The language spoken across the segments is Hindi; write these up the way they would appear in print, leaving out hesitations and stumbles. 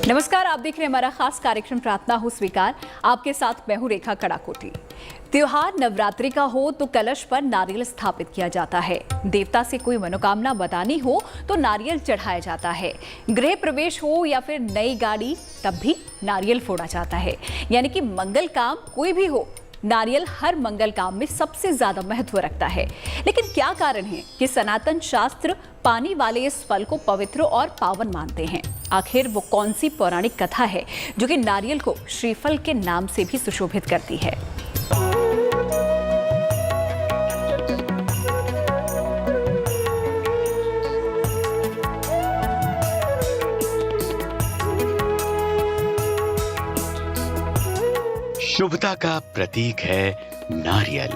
नमस्कार, आप देख रहे हैं हमारा खास कार्यक्रम प्रार्थना हो स्वीकार। आपके साथ मैं हूं रेखा कड़ाकोटी। त्योहार नवरात्रि का हो तो कलश पर नारियल स्थापित किया जाता है। देवता से कोई मनोकामना बतानी हो तो नारियल चढ़ाया जाता है। गृह प्रवेश हो या फिर नई गाड़ी, तब भी नारियल फोड़ा जाता है। यानी कि मंगल काम कोई भी हो, नारियल हर मंगल काम में सबसे ज्यादा महत्व रखता है। लेकिन क्या कारण है कि सनातन शास्त्र पानी वाले इस फल को पवित्र और पावन मानते हैं? आखिर वो कौन सी पौराणिक कथा है जो कि नारियल को श्रीफल के नाम से भी सुशोभित करती है? शुभता का प्रतीक है नारियल।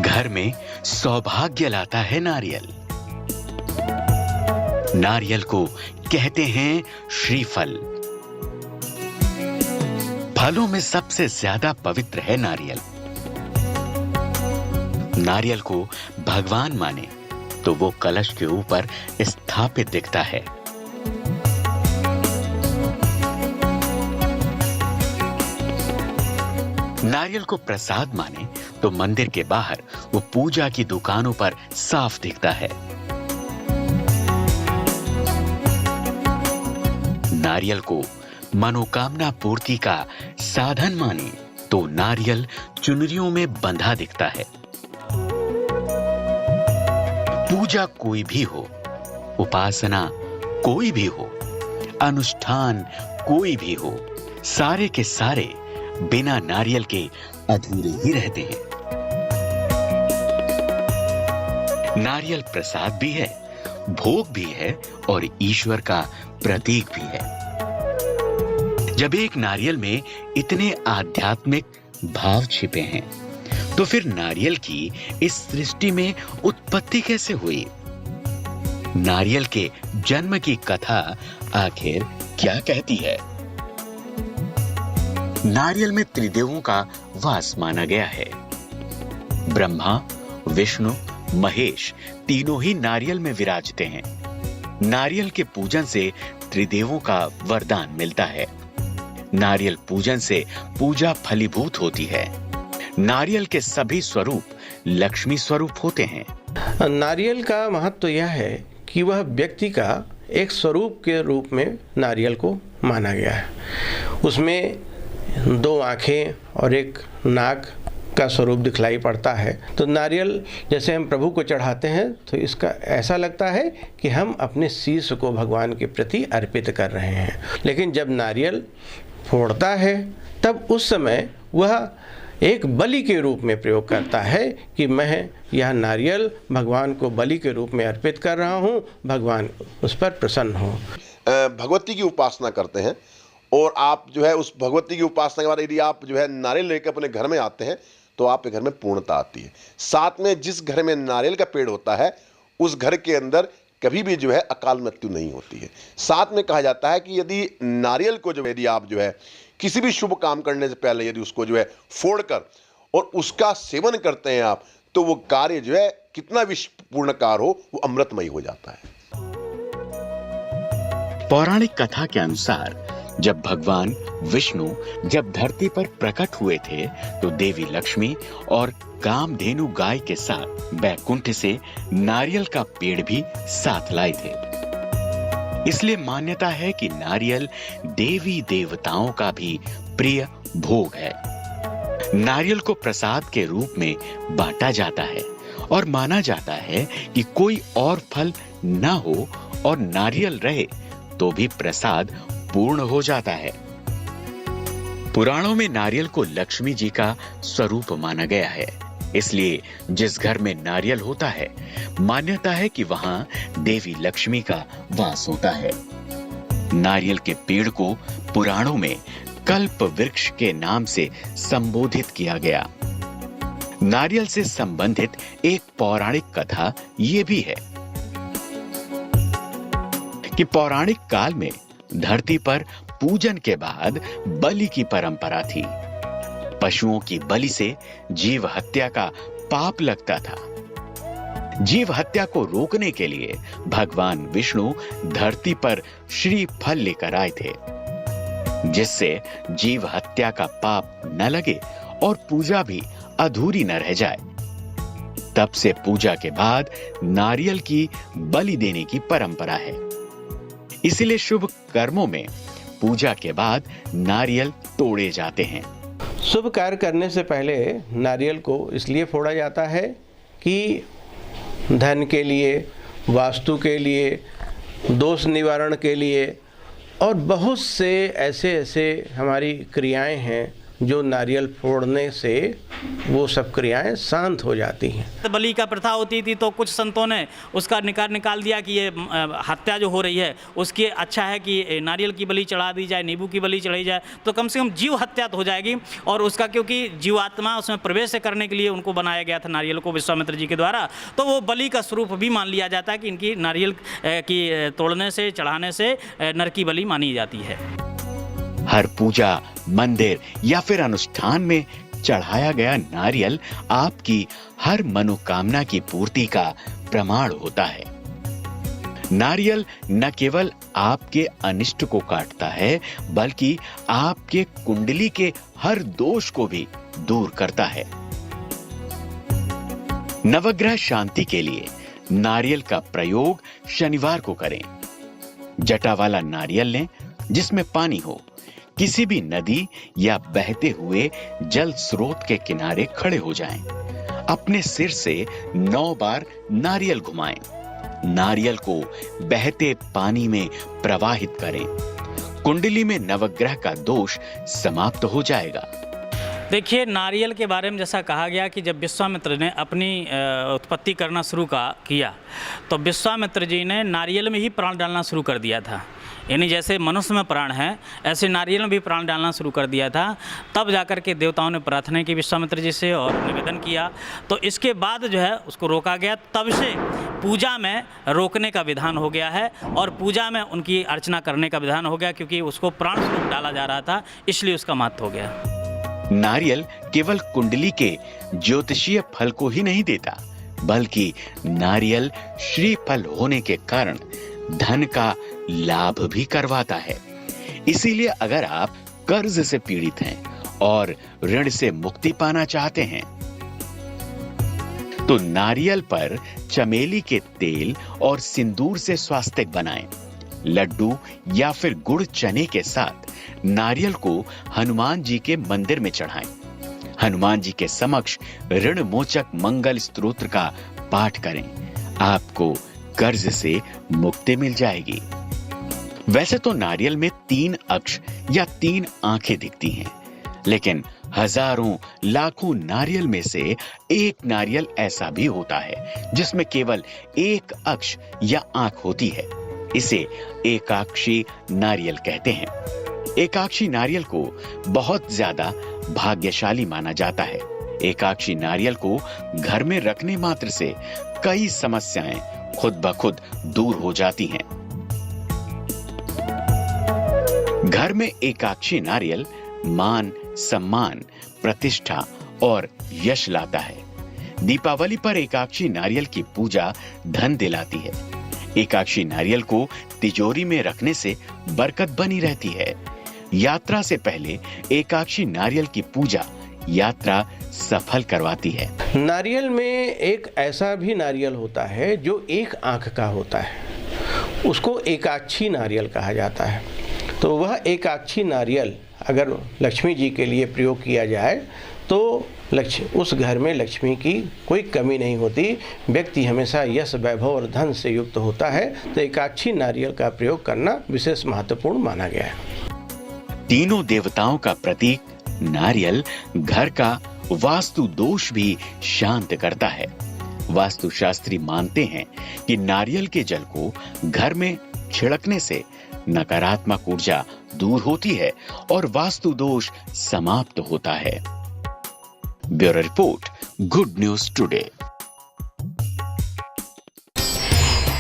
घर में सौभाग्य लाता है नारियल। नारियल को कहते हैं श्रीफल। फलों में सबसे ज्यादा पवित्र है नारियल। नारियल को भगवान माने तो वो कलश के ऊपर स्थापित दिखता है। नारियल को प्रसाद माने तो मंदिर के बाहर वो पूजा की दुकानों पर साफ दिखता है। नारियल को मनोकामना पूर्ति का साधन माने तो नारियल चुनरियों में बंधा दिखता है। पूजा कोई भी हो, उपासना कोई भी हो, अनुष्ठान कोई भी हो, सारे के सारे बिना नारियल के अधूरे ही रहते हैं। नारियल प्रसाद भी है, भोग भी है और ईश्वर का प्रतीक भी है। जब एक नारियल में इतने आध्यात्मिक भाव छिपे हैं, तो फिर नारियल की इस सृष्टि में उत्पत्ति कैसे हुई? नारियल के जन्म की कथा आखिर क्या कहती है? नारियल में त्रिदेवों का वास माना गया है। ब्रह्मा, विष्णु, महेश तीनों ही नारियल में विराजते हैं। नारियल के पूजन से त्रिदेवों का वरदान मिलता है। नारियल पूजन से पूजा फलीभूत होती है। नारियल के सभी स्वरूप लक्ष्मी स्वरूप होते हैं। नारियल का महत्व यह है कि वह व्यक्ति का एक स्वरूप के रूप में नारियल को माना गया है। उसमें 2 आंखें और एक नाक का स्वरूप दिखलाई पड़ता है। तो नारियल जैसे हम प्रभु को चढ़ाते हैं तो इसका ऐसा लगता है कि हम अपने शीश को भगवान के प्रति अर्पित कर रहे हैं। लेकिन जब नारियल फोड़ता है तब उस समय वह एक बलि के रूप में प्रयोग करता है कि मैं यह नारियल भगवान को बलि के रूप में अर्पित कर रहा हूँ, भगवान उस पर प्रसन्न हो। भगवती की उपासना करते हैं और आप जो है उस भगवती की उपासना के बाद यदि आप जो है नारियल लेकर अपने घर में आते हैं तो आपके घर में पूर्णता आती है। साथ में जिस घर में नारियल का पेड़ होता है उस घर के अंदर कभी भी जो है अकाल मृत्यु नहीं होती है। साथ में कहा जाता है कि यदि नारियल को जो यदि आप जो है किसी भी शुभ काम करने से पहले यदि उसको जो है फोड़कर और उसका सेवन करते हैं आप, तो वो कार्य जो है कितना भी पूर्ण कार्य हो वो अमृतमय हो जाता है। पौराणिक कथा के अनुसार जब भगवान विष्णु जब धरती पर प्रकट हुए थे तो देवी लक्ष्मी और कामधेनु गाय के साथ बैकुंठ से नारियल का पेड़ भी साथ लाए थे। इसलिए मान्यता है कि नारियल देवी देवताओं का भी प्रिय भोग है। नारियल को प्रसाद के रूप में बांटा जाता है और माना जाता है कि कोई और फल न हो और नारियल रहे तो भी प्रसाद पूर्ण हो जाता है। पुराणों में नारियल को लक्ष्मी जी का स्वरूप माना गया है। इसलिए जिस घर में नारियल होता है, मान्यता है कि वहां देवी लक्ष्मी का वास होता है। नारियल के पेड़ को पुराणों में कल्प वृक्ष के नाम से संबोधित किया गया। नारियल से संबंधित एक पौराणिक कथा ये भी है कि पौराणिक काल में धरती पर पूजन के बाद बलि की परंपरा थी। पशुओं की बलि से जीव हत्या का पाप लगता था। जीव हत्या को रोकने के लिए भगवान विष्णु धरती पर श्री फल लेकर आए थे, जिससे जीव हत्या का पाप न लगे और पूजा भी अधूरी न रह जाए। तब से पूजा के बाद नारियल की बलि देने की परंपरा है। इसलिए शुभ कर्मों में पूजा के बाद नारियल तोड़े जाते हैं। शुभ कार्य करने से पहले नारियल को इसलिए फोड़ा जाता है कि धन के लिए, वास्तु के लिए, दोष निवारण के लिए और बहुत से ऐसे हमारी क्रियाएं हैं जो नारियल फोड़ने से वो सब क्रियाएं शांत हो जाती हैं। बलि का प्रथा होती थी तो कुछ संतों ने उसका निकाल दिया कि ये हत्या जो हो रही है उसके अच्छा है कि नारियल की बलि चढ़ा दी जाए, नींबू की बलि चढ़ाई जाए, तो कम से कम जीव हत्या तो हो जाएगी। और उसका क्योंकि जीवात्मा उसमें प्रवेश करने के लिए उनको बनाया गया था नारियल को विश्वामित्र जी के द्वारा, तो वो बलि का स्वरूप भी मान लिया जाता है कि इनकी नारियल की तोड़ने से, चढ़ाने से नर की बलि मानी जाती है। हर पूजा, मंदिर या फिर अनुष्ठान में चढ़ाया गया नारियल आपकी हर मनोकामना की पूर्ति का प्रमाण होता है। नारियल न केवल आपके अनिष्ट को काटता है, बल्कि आपके कुंडली के हर दोष को भी दूर करता है। नवग्रह शांति के लिए नारियल का प्रयोग शनिवार को करें। जटा वाला नारियल लें जिसमें पानी हो। किसी भी नदी या बहते हुए जल स्रोत के किनारे खड़े हो जाएं। अपने सिर से 9 बार नारियल घुमाएं। नारियल को बहते पानी में प्रवाहित करें। कुंडली में नवग्रह का दोष समाप्त हो जाएगा। देखिए, नारियल के बारे में जैसा कहा गया कि जब विश्वामित्र ने अपनी उत्पत्ति करना शुरू किया तो विश्वामित्र जी ने नारियल में ही प्राण डालना शुरू कर दिया था। यानी जैसे मनुष्य में प्राण है, ऐसे नारियल में भी प्राण डालना शुरू कर दिया था। तब जाकर के देवताओं ने प्रार्थना की विश्वामित्र जी से और निवेदन किया, तो इसके बाद जो है उसको रोका गया। तब से पूजा में रोकने का विधान हो गया है और पूजा में उनकी अर्चना करने का विधान हो गया, क्योंकि उसको प्राण स्वरूप डाला जा रहा था, इसलिए उसका महत्व हो गया। नारियल केवल कुंडली के ज्योतिषीय फल को ही नहीं देता, बल्कि नारियल श्रीफल होने के कारण धन का लाभ भी करवाता है। इसीलिए अगर आप कर्ज से पीड़ित हैं और ऋण से मुक्ति पाना चाहते हैं तो नारियल पर चमेली के तेल और सिंदूर से स्वास्तिक बनाएं। लड्डू या फिर गुड़ चने के साथ नारियल को हनुमान जी के मंदिर में चढ़ाएं। हनुमान जी के समक्ष ऋण मोचक मंगल स्तोत्र का पाठ करें। आपको कर्ज से मुक्ति मिल जाएगी। वैसे तो नारियल में 3 अक्ष या 3 आंखें दिखती हैं, लेकिन हजारों लाखों नारियल में से एक नारियल ऐसा भी होता है जिसमें केवल 1 अक्ष या आंख होती है। इसे एकाक्षी नारियल कहते हैं। एकाक्षी नारियल को बहुत ज्यादा भाग्यशाली माना जाता है। एकाक्षी नारियल को घर में रखने मात्र से कई समस्याएं खुद ब खुद दूर हो जाती हैं। घर में एकाक्षी नारियल मान, सम्मान, प्रतिष्ठा और यश लाता है। दीपावली पर एकाक्षी नारियल की पूजा धन दिलाती है। एकाक्षी नारियल को तिजोरी में रखने से बरकत बनी रहती है। यात्रा से पहले एकाक्षी नारियल की पूजा यात्रा सफल करवाती है। नारियल में एक ऐसा भी नारियल होता है जो 1 आंख का होता है, उसको एकाक्षी नारियल कहा जाता है। तो वह एकाक्षी नारियल अगर लक्ष्मी जी के लिए प्रयोग किया जाए तो उस घर में लक्ष्मी की कोई कमी नहीं होती। व्यक्ति हमेशा यश, वैभव और धन से युक्त होता है। तो एकाक्षी नारियल का प्रयोग करना विशेष महत्वपूर्ण माना गया है। तीनों देवताओं का प्रतीक नारियल घर का वास्तु दोष भी शांत करता है। वास्तुशास्त्री मानते हैं कि नारियल के जल को घर में छिड़कने से नकारात्मक ऊर्जा दूर होती है और वास्तु दोष समाप्त होता है। Bureau report, good news today.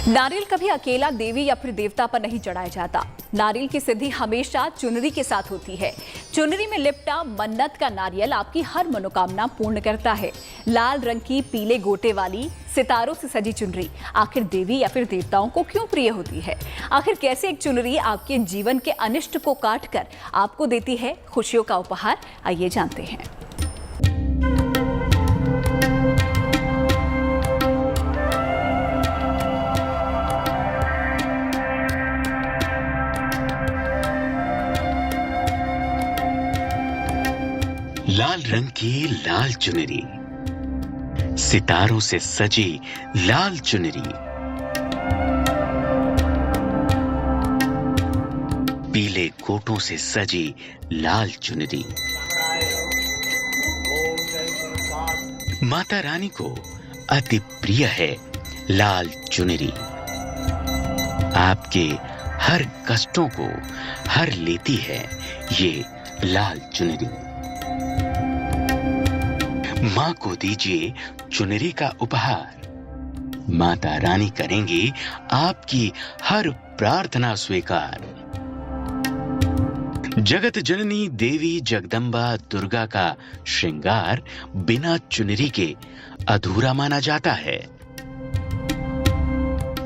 नारियल कभी अकेला देवी या फिर देवता पर नहीं चढ़ाया जाता। नारियल की सिद्धि हमेशा चुनरी के साथ होती है। चुनरी में लिपटा मन्नत का नारियल आपकी हर मनोकामना पूर्ण करता है। लाल रंग की पीले गोटे वाली सितारों से सजी चुनरी आखिर देवी या फिर देवताओं को क्यों प्रिय होती है? आखिर कैसे एक चुनरी आपके जीवन के अनिष्ट को काटकर आपको देती है खुशियों का उपहार? आइए जानते हैं। लाल रंग की लाल चुनरी, सितारों से सजी लाल चुनरी, पीले कोटों से सजी लाल चुनरी। माता रानी को अति प्रिय है लाल चुनरी। आपके हर कष्टों को हर लेती है ये लाल चुनरी। मां को दीजिए चुनरी का उपहार। माता रानी करेंगी आपकी हर प्रार्थना स्वीकार। जगत जननी देवी जगदम्बा दुर्गा का श्रृंगार बिना चुनरी के अधूरा माना जाता है।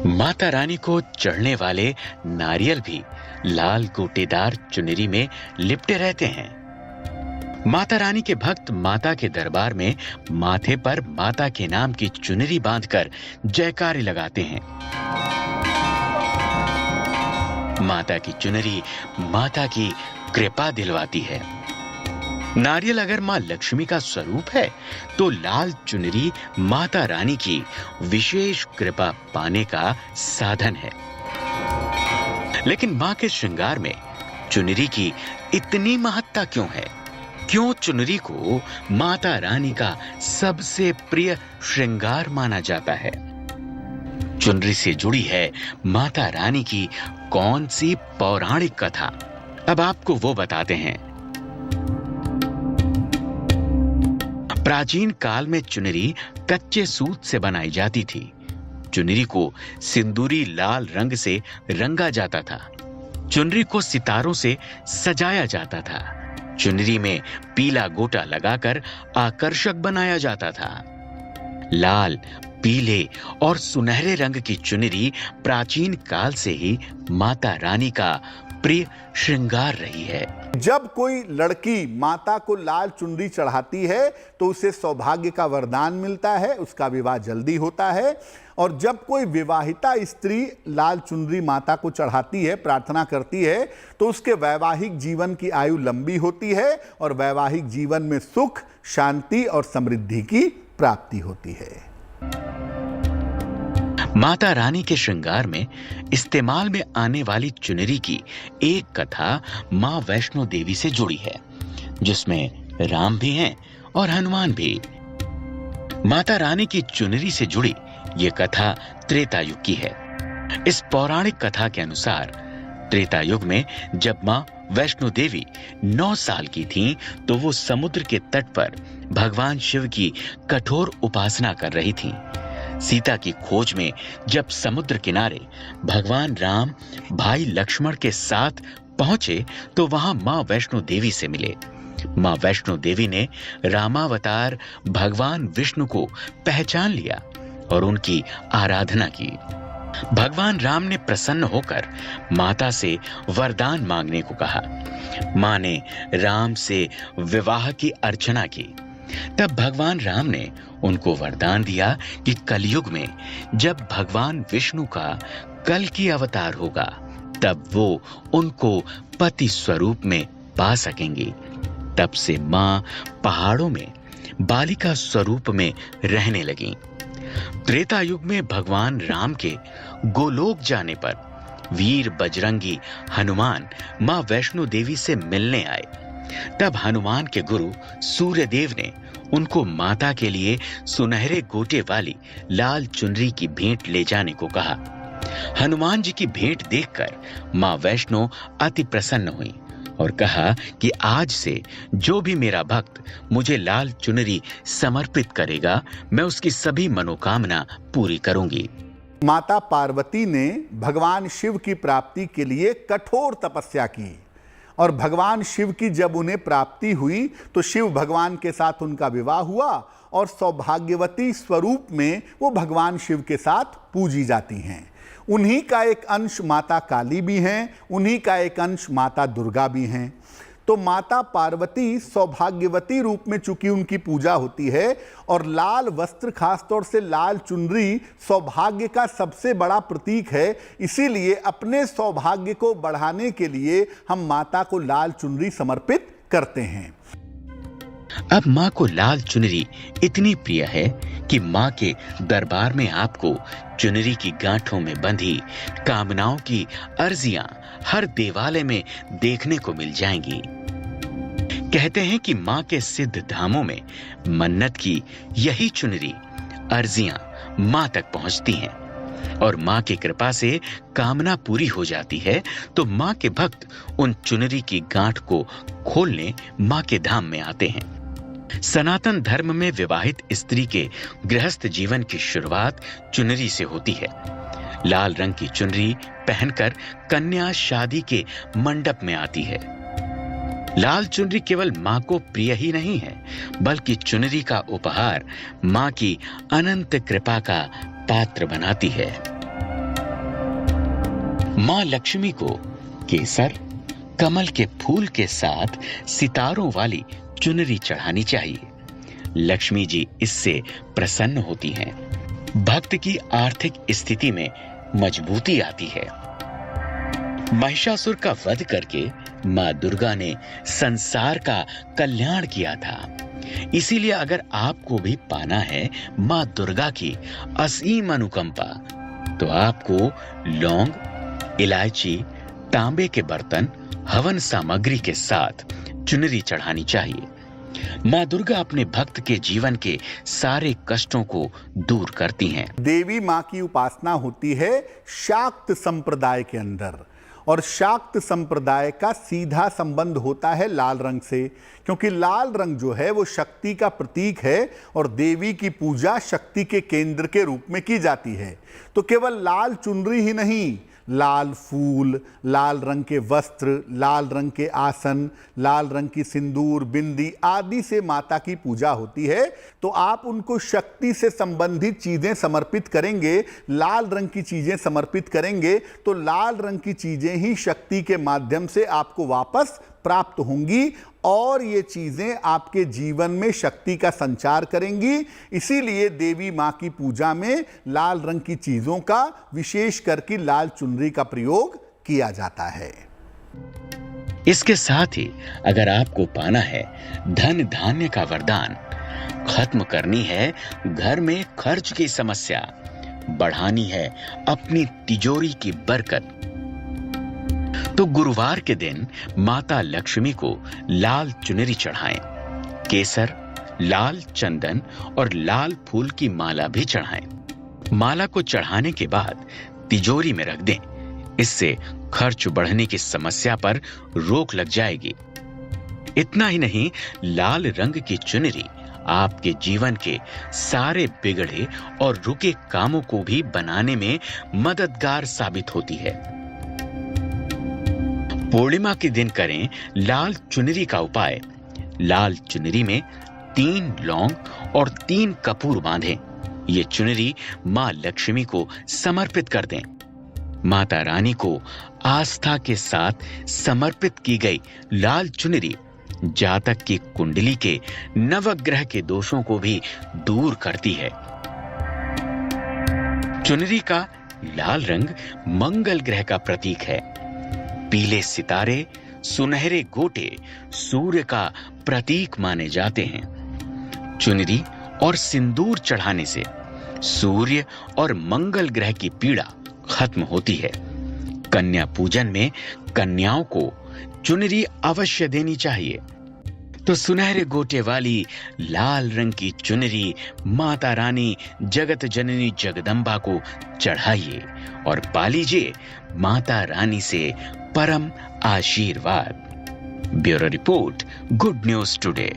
माता रानी को चढ़ने वाले नारियल भी लाल गोटेदार चुनरी में लिपटे रहते हैं। माता रानी के भक्त माता के दरबार में माथे पर माता के नाम की चुनरी बांधकर जयकारे लगाते हैं। माता की चुनरी माता की कृपा दिलवाती है। नारियल अगर मां लक्ष्मी का स्वरूप है तो लाल चुनरी माता रानी की विशेष कृपा पाने का साधन है। लेकिन मां के श्रृंगार में चुनरी की इतनी महत्ता क्यों है? क्यों चुनरी को माता रानी का सबसे प्रिय श्रृंगार माना जाता है? चुनरी से जुड़ी है माता रानी की कौन सी पौराणिक कथा? अब आपको वो बताते हैं। प्राचीन काल में चुनरी कच्चे सूत से बनाई जाती थी। चुनरी को सिंदूरी लाल रंग से रंगा जाता था। चुनरी को सितारों से सजाया जाता था। चुनरी में पीला गोटा लगाकर आकर्षक बनाया जाता था। लाल, पीले और सुनहरे रंग की चुनरी प्राचीन काल से ही माता रानी का प्रिय श्रृंगार रही है। जब कोई लड़की माता को लाल चुनरी चढ़ाती है तो उसे सौभाग्य का वरदान मिलता है, उसका विवाह जल्दी होता है। और जब कोई विवाहिता स्त्री लाल चुनरी माता को चढ़ाती है, प्रार्थना करती है, तो उसके वैवाहिक जीवन की आयु लंबी होती है और वैवाहिक जीवन में सुख, शांति और समृद्धि की प्राप्ति होती है। माता रानी के श्रृंगार में इस्तेमाल में आने वाली चुनरी की एक कथा मां वैष्णो देवी से जुड़ी है, जिसमें राम भी हैं और हनुमान भी। माता रानी की चुनरी से जुड़ी ये कथा त्रेता युग की है। इस पौराणिक कथा के अनुसार त्रेता युग में जब मां वैष्णो देवी 9 साल की थीं, तो वो समुद्र के तट पर भगवान शिव की कठोर उपासना कर रही थीं। सीता की खोज में जब समुद्र किनारे भगवान राम भाई लक्ष्मण के साथ पहुंचे तो वहां मां वैष्णो देवी से मिले। मां वैष्णो देवी ने रामावतार भगवान विष्णु को पहचान लिया और उनकी आराधना की। भगवान राम ने प्रसन्न होकर माता से वरदान मांगने को कहा। मां ने राम से विवाह की अर्चना की। तब भगवान राम ने उनको वरदान दिया कि कलयुग में जब भगवान विष्णु का कल्कि अवतार होगा, तब वो उनको पति स्वरूप में पा सकेंगी। तब से मां पहाड़ों में बालिका स्वरूप में रहने लगी। त्रेता युग में भगवान राम के गोलोक जाने पर वीर बजरंगी हनुमान मां वैष्णो देवी से मिलने आए। तब हनुमान के गुरु सूर्यदेव ने उनको माता के लिए सुनहरे गोटे वाली लाल चुनरी की भेंट ले जाने को कहा। हनुमान जी की भेंट देखकर मां वैष्णो अति प्रसन्न हुई और कहा कि आज से जो भी मेरा भक्त मुझे लाल चुनरी समर्पित करेगा, मैं उसकी सभी मनोकामना पूरी करूंगी। माता पार्वती ने भगवान शिव की प्राप्ति के लिए कठोर तपस्या की और भगवान शिव की जब उन्हें प्राप्ति हुई तो शिव भगवान के साथ उनका विवाह हुआ और सौभाग्यवती स्वरूप में वो भगवान शिव के साथ पूजी जाती हैं। उन्हीं का एक अंश माता काली भी हैं, उन्हीं का एक अंश माता दुर्गा भी हैं। तो माता पार्वती सौभाग्यवती रूप में चूंकि उनकी पूजा होती है और लाल वस्त्र, खासतौर से लाल चुनरी सौभाग्य का सबसे बड़ा प्रतीक है, इसीलिए अपने सौभाग्य को बढ़ाने के लिए हम माता को लाल चुनरी समर्पित करते हैं। अब माँ को लाल चुनरी इतनी प्रिय है कि माँ के दरबार में आपको चुनरी की गांठों में बंधी कामनाओं की अर्जियां हर देवालय में देखने को मिल जाएंगी। कहते हैं कि माँ के सिद्ध धामों में मन्नत की यही चुनरी अर्जियां माँ तक पहुंचती हैं और माँ की कृपा से कामना पूरी हो जाती है तो माँ के भक्त उन चुनरी की गांठ को खोलने माँ के धाम में आते हैं। सनातन धर्म में विवाहित स्त्री के गृहस्थ जीवन की शुरुआत चुनरी से होती है। लाल रंग की चुनरी पहनकर कन्या शादी के मंडप में आती है। लाल चुनरी केवल मां को प्रिय ही नहीं है, बल्कि चुनरी का उपहार मां की अनंत कृपा का पात्र बनाती है। मां लक्ष्मी को केसर, कमल के फूल के साथ सितारों वाली चुनरी चढ़ानी चाहिए। लक्ष्मी जी इससे प्रसन्न होती हैं। भक्त की आर्थिक स्थिति में मजबूती आती है। महिषासुर का वध करके मां दुर्गा ने संसार का कल्याण किया था। इसीलिए अगर आपको भी पाना है मां दुर्गा की असीम अनुकंपा तो आपको लौंग, इलायची, तांबे के बर्तन, हवन सामग्री के साथ चुनरी चढ़ानी चाहिए। मां दुर्गा अपने भक्त के जीवन के सारे कष्टों को दूर करती हैं। देवी मां की उपासना होती है शाक्त संप्रदाय के अंदर, और शाक्त संप्रदाय का सीधा संबंध होता है लाल रंग से, क्योंकि लाल रंग जो है वो शक्ति का प्रतीक है और देवी की पूजा शक्ति के केंद्र के रूप में की जाती है। तो केवल लाल चुनरी ही नहीं, लाल फूल, लाल रंग के वस्त्र, लाल रंग के आसन, लाल रंग की सिंदूर, बिंदी आदि से माता की पूजा होती है। तो आप उनको शक्ति से संबंधित चीजें समर्पित करेंगे, लाल रंग की चीजें समर्पित करेंगे तो लाल रंग की चीजें ही शक्ति के माध्यम से आपको वापस प्राप्त होंगी और ये चीजें आपके जीवन में शक्ति का संचार करेंगी। इसीलिए देवी मां की पूजा में लाल रंग की चीजों का, विशेष करके लाल चुनरी का प्रयोग किया जाता है। इसके साथ ही अगर आपको पाना है धन धान्य का वरदान, खत्म करनी है घर में खर्च की समस्या, बढ़ानी है अपनी तिजोरी की बरकत, तो गुरुवार के दिन माता लक्ष्मी को लाल चुनरी चढ़ाएं। केसर, लाल चंदन और लाल फूल की माला भी चढ़ाएं। माला को चढ़ाने के बाद तिजोरी में रख दें। इससे खर्च बढ़ने की समस्या पर रोक लग जाएगी। इतना ही नहीं, लाल रंग की चुनरी आपके जीवन के सारे बिगड़े और रुके कामों को भी बनाने में मददगार साबित होती है। पूर्णिमा के दिन करें लाल चुनरी का उपाय। लाल चुनरी में 3 लौंग और 3 कपूर बांधें। ये चुनरी मां लक्ष्मी को समर्पित कर दें। माता रानी को आस्था के साथ समर्पित की गई लाल चुनरी जातक की कुंडली के नवग्रह के दोषों को भी दूर करती है। चुनरी का लाल रंग मंगल ग्रह का प्रतीक है। पीले सितारे, सुनहरे गोटे सूर्य का प्रतीक माने जाते हैं। चुनरी और सिंदूर चढ़ाने से सूर्य और मंगल ग्रह की पीड़ा खत्म होती है। कन्या पूजन में कन्याओं को चुनरी अवश्य देनी चाहिए। तो सुनहरे गोटे वाली लाल रंग की चुनरी माता रानी जगत जननी जगदम्बा को चढ़ाइए और पा लीजिए माता रानी से परम आशीर्वाद। Bureau report, good news today.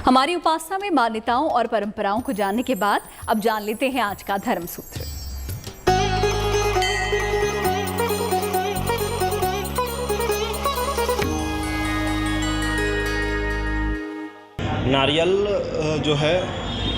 हमारी उपासना में मान्यताओं और परंपराओं को जानने के बाद अब जान लेते हैं आज का धर्म सूत्र। नारियल जो है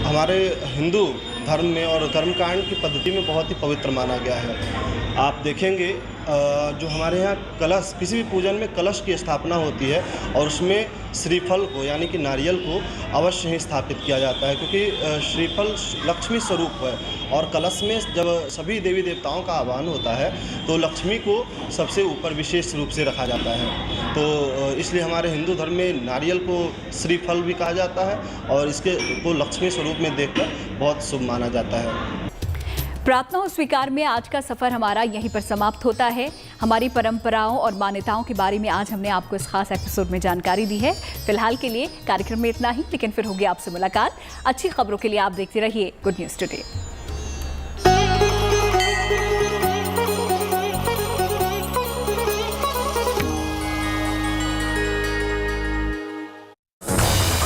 हमारे हिंदू धर्म में और कर्मकांड की पद्धति में बहुत ही पवित्र माना गया है। आप देखेंगे जो हमारे यहाँ कलश, किसी भी पूजन में कलश की स्थापना होती है और उसमें श्रीफल को यानी कि नारियल को अवश्य ही स्थापित किया जाता है, क्योंकि श्रीफल लक्ष्मी स्वरूप है और कलश में जब सभी देवी देवताओं का आह्वान होता है तो लक्ष्मी को सबसे ऊपर विशेष रूप से रखा जाता है। तो इसलिए हमारे हिंदू धर्म में नारियल को श्रीफल भी कहा जाता है और इसके को लक्ष्मी स्वरूप में देखकर बहुत शुभ माना जाता है। प्रार्थना हो स्वीकार में आज का सफर हमारा यहीं पर समाप्त होता है। हमारी परंपराओं और मान्यताओं के बारे में आज हमने आपको इस खास एपिसोड में जानकारी दी है। फिलहाल के लिए कार्यक्रम में इतना ही, लेकिन फिर होगी आपसे मुलाकात। अच्छी खबरों के लिए आप देखते रहिए गुड न्यूज़ टुडे।